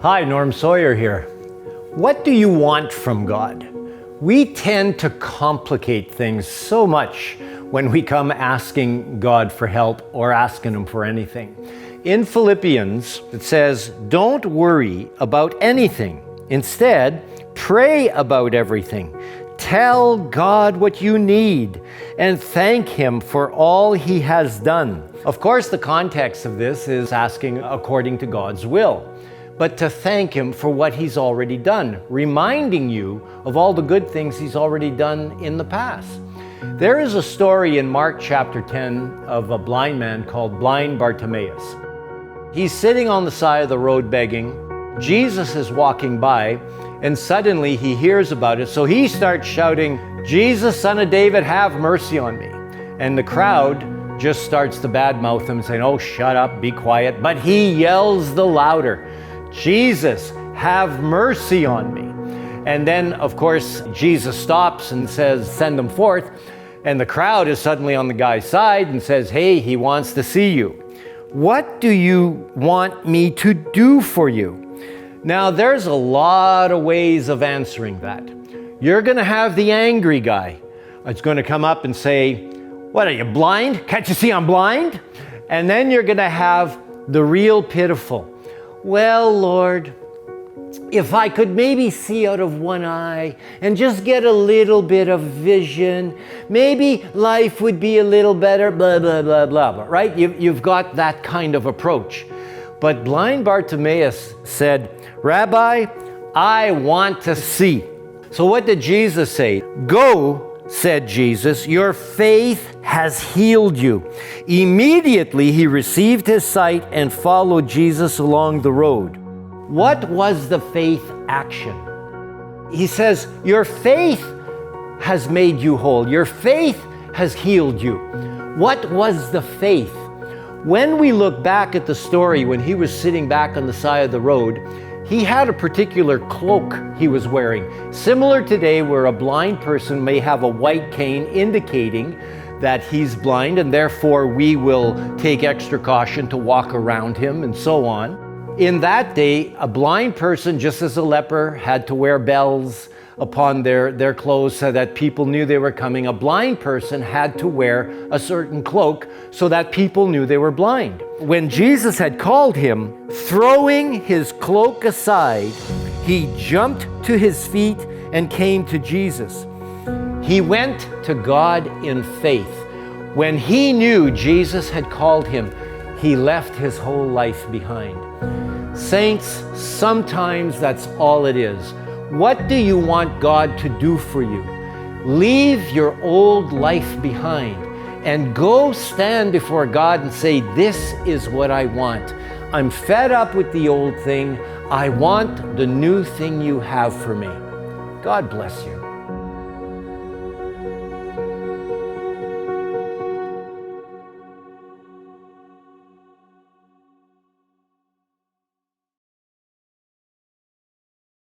Hi, Norm Sawyer here. What do you want from God? We tend to complicate things so much when we come asking God for help or asking Him for anything. In Philippians, it says, "Don't worry about anything. Instead, pray about everything. Tell God what you need and thank Him for all He has done." Of course, the context of this is asking according to God's will, but to thank Him for what He's already done, reminding you of all the good things He's already done in the past. There is a story in Mark chapter 10 of a blind man called Blind Bartimaeus. He's sitting on the side of the road begging. Jesus is walking by, and suddenly he hears about it, so he starts shouting, "Jesus, Son of David, have mercy on me." And the crowd just starts to badmouth him, saying, "Oh, shut up, be quiet." But he yells the louder, "Jesus, have mercy on me." And then, of course, Jesus stops and says, "Send them forth." And the crowd is suddenly on the guy's side and says, "Hey, he wants to see you. What do you want me to do for you?" Now, there's a lot of ways of answering that. You're going to have the angry guy. It's going to come up and say, "What, are you blind? Can't you see I'm blind?" And then you're going to have the real pitiful. "Well, Lord, if I could maybe see out of one eye and just get a little bit of vision, maybe life would be a little better, blah, blah, blah, blah." Right? You've got that kind of approach. But blind Bartimaeus said, "Rabbi, I want to see." So what did Jesus say? "Go," said Jesus, "your faith has healed you." Immediately he received his sight and followed Jesus along the road. What was the faith action? He says, your faith has made you whole. Your faith has healed you. What was the faith? When we look back at the story, when he was sitting back on the side of the road, he had a particular cloak he was wearing. Similar today, where a blind person may have a white cane indicating that he's blind, and therefore we will take extra caution to walk around him and so on. In that day, a blind person, just as a leper, had to wear bells upon their clothes so that people knew they were coming. A blind person had to wear a certain cloak so that people knew they were blind. When Jesus had called him, throwing his cloak aside, he jumped to his feet and came to Jesus. He went to God in faith. When he knew Jesus had called him, he left his whole life behind. Saints, sometimes that's all it is. What do you want God to do for you? Leave your old life behind and go stand before God and say, "This is what I want. I'm fed up with the old thing. I want the new thing you have for me." God bless you.